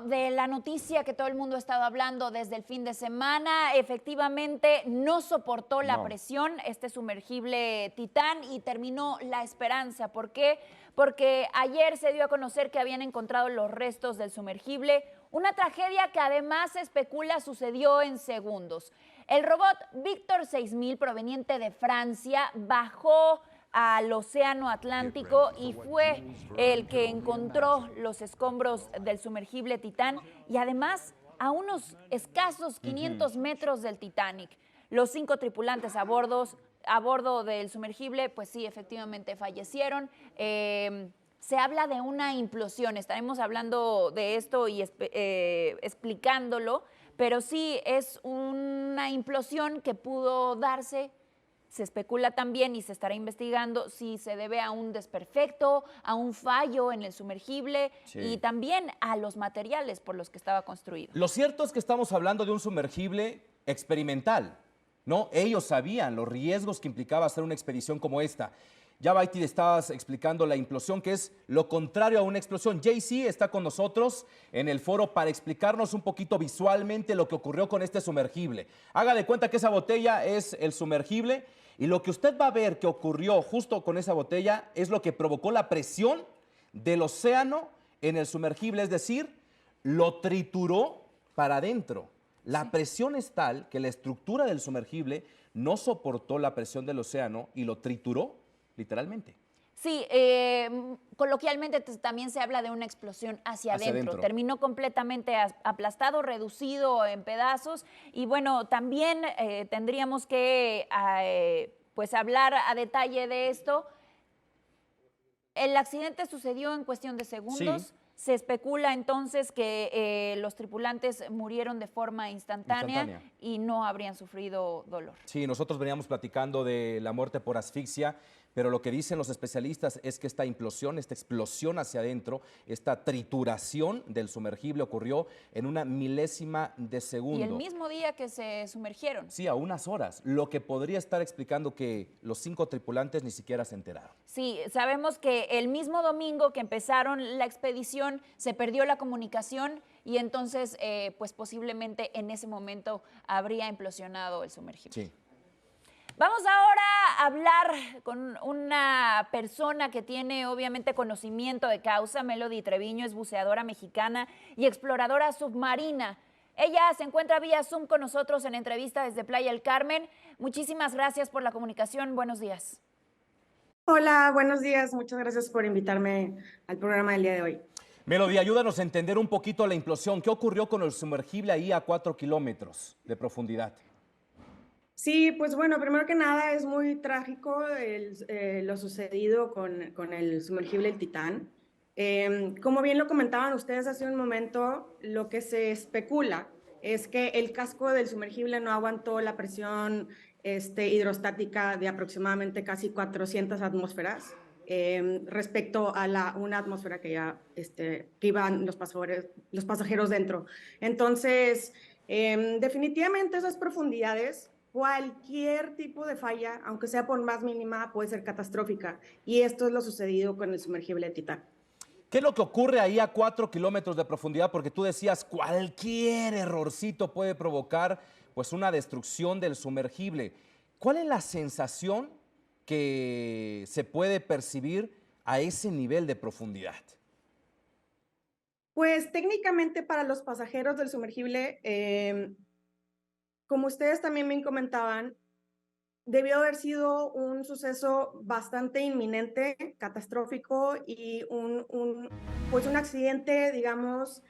de la noticia que todo el mundo ha estado hablando desde el fin de semana, efectivamente no soportó la presión este sumergible Titán y terminó la esperanza. ¿Por qué? Porque ayer se dio a conocer que habían encontrado los restos del sumergible, una tragedia que además se especula sucedió en segundos. El robot Victor 6000 proveniente de Francia bajó al Océano Atlántico y fue el que encontró los escombros del sumergible Titán y además a unos escasos 500 metros del Titanic. Los 5 tripulantes a bordo del sumergible, pues sí, efectivamente fallecieron. Se habla de una implosión, estaremos hablando de esto y explicándolo, pero sí es una implosión que pudo darse. Se especula también y se estará investigando si se debe a un desperfecto, a un fallo en el sumergible y también a los materiales por los que estaba construido. Lo cierto es que estamos hablando de un sumergible experimental, ¿no? Ellos sabían los riesgos que implicaba hacer una expedición como esta. Ya, Baiti, estabas explicando la implosión, que es lo contrario a una explosión. JC está con nosotros en el foro para explicarnos un poquito visualmente lo que ocurrió con este sumergible. Haga de cuenta que esa botella es el sumergible y lo que usted va a ver que ocurrió justo con esa botella es lo que provocó la presión del océano en el sumergible, es decir, lo trituró para adentro. La presión es tal que la estructura del sumergible no soportó la presión del océano y lo trituró literalmente. Sí, coloquialmente también se habla de una explosión hacia adentro. Terminó completamente aplastado, reducido en pedazos. Y bueno, también tendríamos que pues hablar a detalle de esto. El accidente sucedió en cuestión de segundos. Sí. Se especula entonces que los tripulantes murieron de forma instantánea y no habrían sufrido dolor. Sí, nosotros veníamos platicando de la muerte por asfixia, pero lo que dicen los especialistas es que esta implosión, esta explosión hacia adentro, esta trituración del sumergible ocurrió en una milésima de segundo. Y el mismo día que se sumergieron. Sí, a unas horas, lo que podría estar explicando que los 5 tripulantes ni siquiera se enteraron. Sí, sabemos que el mismo domingo que empezaron la expedición se perdió la comunicación y entonces pues posiblemente en ese momento habría implosionado el sumergible. Sí. Vamos ahora a hablar con una persona que tiene obviamente conocimiento de causa. Melody Treviño es buceadora mexicana y exploradora submarina. Ella se encuentra vía Zoom con nosotros en entrevista desde Playa del Carmen. Muchísimas gracias por la comunicación. Buenos días. Hola, buenos días. Muchas gracias por invitarme al programa del día de hoy. Melody, ayúdanos a entender un poquito la implosión. ¿Qué ocurrió con el sumergible ahí a 4 kilómetros de profundidad? Sí, pues bueno, primero que nada es muy trágico lo sucedido con el sumergible el Titán. Como bien lo comentaban ustedes hace un momento, lo que se especula es que el casco del sumergible no aguantó la presión hidrostática de aproximadamente casi 400 atmósferas respecto a una atmósfera que iban los pasajeros dentro. Entonces, definitivamente esas profundidades, cualquier tipo de falla, aunque sea por más mínima, puede ser catastrófica. Y esto es lo sucedido con el sumergible Titán. ¿Qué es lo que ocurre ahí a 4 kilómetros de profundidad? Porque tú decías, cualquier errorcito puede provocar pues una destrucción del sumergible. ¿Cuál es la sensación que se puede percibir a ese nivel de profundidad? Pues técnicamente para los pasajeros del sumergible, como ustedes también me comentaban, debió haber sido un suceso bastante inminente, catastrófico y pues un accidente, digamos,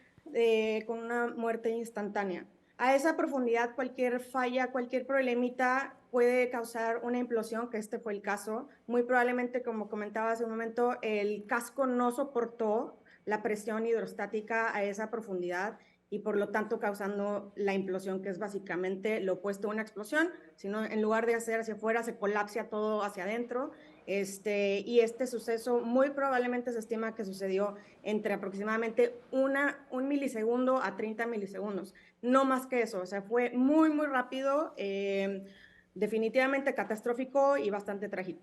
con una muerte instantánea. A esa profundidad, cualquier falla, cualquier problemita puede causar una implosión, que este fue el caso. Muy probablemente, como comentaba hace un momento, el casco no soportó la presión hidrostática a esa profundidad y por lo tanto causando la implosión, que es básicamente lo opuesto a una explosión, sino en lugar de hacer hacia afuera, se colapsa todo hacia adentro. Y este suceso muy probablemente se estima que sucedió entre aproximadamente un milisegundo a 30 milisegundos. No más que eso, o sea, fue muy, muy rápido, definitivamente catastrófico y bastante trágico.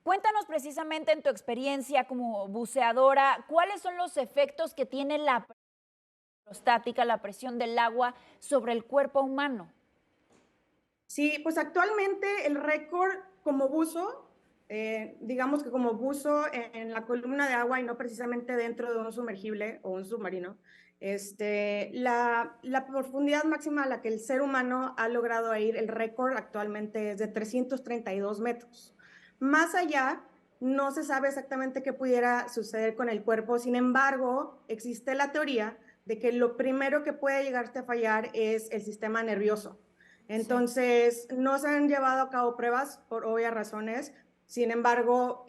Cuéntanos precisamente en tu experiencia como buceadora, ¿cuáles son los efectos que tiene la estática, la presión del agua sobre el cuerpo humano? Sí, pues actualmente el récord como buzo, digamos que como buzo en la columna de agua y no precisamente dentro de un sumergible o un submarino, la profundidad máxima a la que el ser humano ha logrado ir, el récord actualmente es de 332 metros. Más allá, no se sabe exactamente qué pudiera suceder con el cuerpo, sin embargo, existe la teoría de que lo primero que puede llegarte a fallar es el sistema nervioso. Entonces, sí, no se han llevado a cabo pruebas por obvias razones. Sin embargo,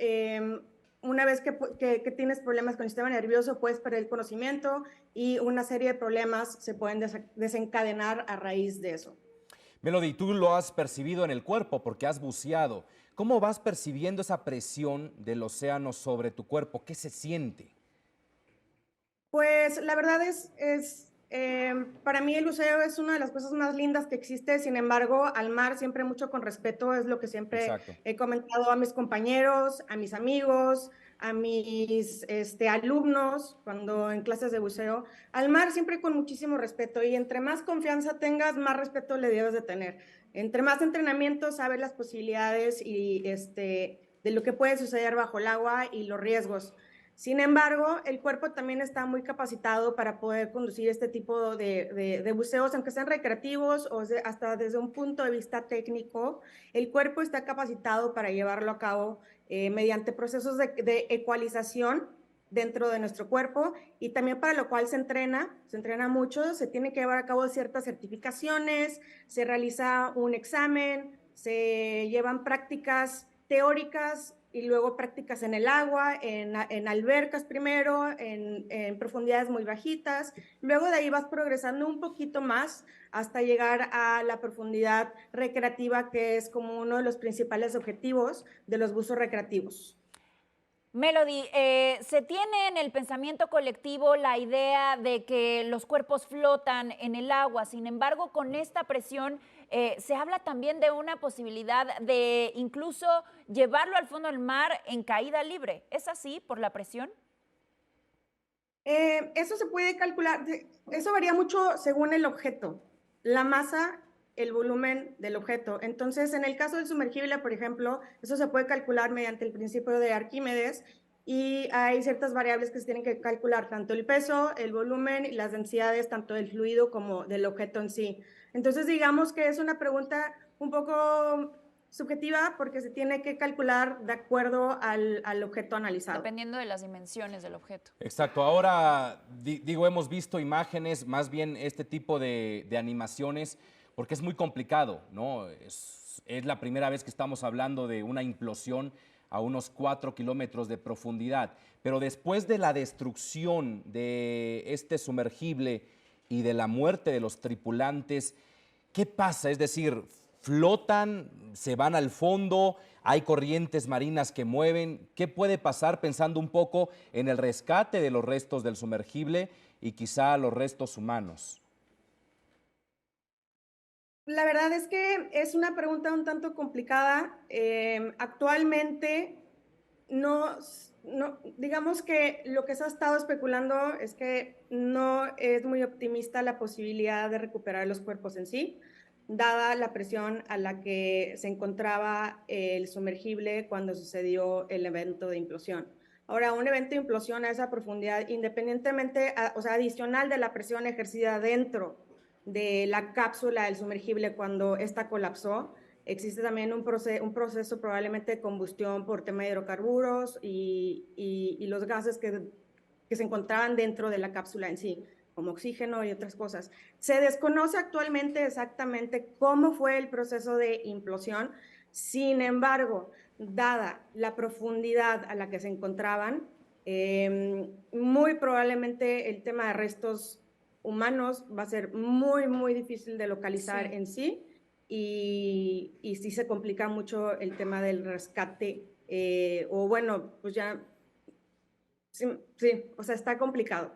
una vez que tienes problemas con el sistema nervioso, puedes perder el conocimiento y una serie de problemas se pueden desencadenar a raíz de eso. Melody, tú lo has percibido en el cuerpo porque has buceado. ¿Cómo vas percibiendo esa presión del océano sobre tu cuerpo? ¿Qué se siente? Pues la verdad para mí el buceo es una de las cosas más lindas que existe. Sin embargo, al mar siempre mucho con respeto, es lo que siempre Exacto. he comentado a mis compañeros, a mis amigos, a mis alumnos cuando en clases de buceo. Al mar siempre con muchísimo respeto, y entre más confianza tengas, más respeto le debes de tener. Entre más entrenamiento, sabes las posibilidades y de lo que puede suceder bajo el agua y los riesgos. Sin embargo, el cuerpo también está muy capacitado para poder conducir este tipo de buceos, aunque sean recreativos o hasta desde un punto de vista técnico. El cuerpo está capacitado para llevarlo a cabo mediante procesos de ecualización dentro de nuestro cuerpo, y también para lo cual se entrena mucho. Se tiene que llevar a cabo ciertas certificaciones, se realiza un examen, se llevan prácticas teóricas y luego prácticas en el agua, en albercas primero, en profundidades muy bajitas. Luego de ahí vas progresando un poquito más hasta llegar a la profundidad recreativa, que es como uno de los principales objetivos de los buzos recreativos. Melody, se tiene en el pensamiento colectivo la idea de que los cuerpos flotan en el agua. Sin embargo, con esta presión se habla también de una posibilidad de incluso llevarlo al fondo del mar en caída libre. ¿Es así por la presión? Eso se puede calcular, eso varía mucho según el objeto, la masa, el volumen del objeto. Entonces, en el caso del sumergible, por ejemplo, eso se puede calcular mediante el principio de Arquímedes, y hay ciertas variables que se tienen que calcular, tanto el peso, el volumen y las densidades, tanto del fluido como del objeto en sí. Entonces, digamos que es una pregunta un poco subjetiva porque se tiene que calcular de acuerdo al objeto analizado. Dependiendo de las dimensiones del objeto. Exacto. Ahora, digo, hemos visto imágenes, más bien este tipo de animaciones, porque es muy complicado, ¿no? Es la primera vez que estamos hablando de una implosión a unos 4 kilómetros de profundidad. Pero después de la destrucción de este sumergible y de la muerte de los tripulantes, ¿qué pasa? Es decir, ¿flotan, se van al fondo, hay corrientes marinas que mueven? ¿Qué puede pasar pensando un poco en el rescate de los restos del sumergible y quizá los restos humanos? La verdad es que es una pregunta un tanto complicada. Actualmente, digamos que lo que se ha estado especulando es que no es muy optimista la posibilidad de recuperar los cuerpos en sí, dada la presión a la que se encontraba el sumergible cuando sucedió el evento de implosión. Ahora, un evento de implosión a esa profundidad, independientemente, o sea, adicional de la presión ejercida dentro de la cápsula del sumergible cuando esta colapsó, existe también un proceso probablemente de combustión por tema de hidrocarburos y los gases que se encontraban dentro de la cápsula en sí, como oxígeno y otras cosas. Se desconoce actualmente exactamente cómo fue el proceso de implosión. Sin embargo, dada la profundidad a la que se encontraban, muy probablemente el tema de restos humanos va a ser muy, muy difícil de localizar en sí, y sí se complica mucho el tema del rescate, o bueno, pues ya, sí, o sea, está complicado.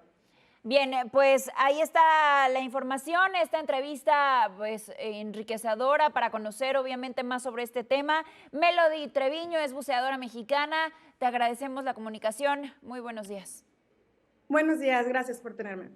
Bien, pues ahí está la información, esta entrevista pues enriquecedora para conocer obviamente más sobre este tema. Melody Treviño es buceadora mexicana, te agradecemos la comunicación, muy buenos días. Buenos días, gracias por tenerme.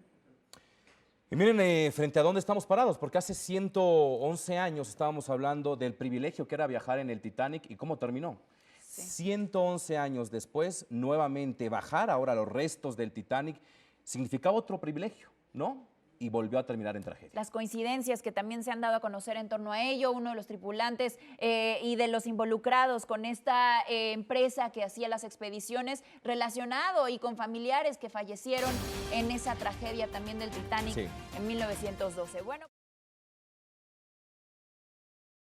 Y miren, frente a dónde estamos parados, porque hace 111 años estábamos hablando del privilegio que era viajar en el Titanic y cómo terminó. Sí. 111 años después, nuevamente bajar ahora los restos del Titanic significaba otro privilegio, ¿no? Y volvió a terminar en tragedia. Las coincidencias que también se han dado a conocer en torno a ello, uno de los tripulantes y de los involucrados con esta empresa que hacía las expediciones, relacionado y con familiares que fallecieron en esa tragedia también del Titanic en 1912. Bueno.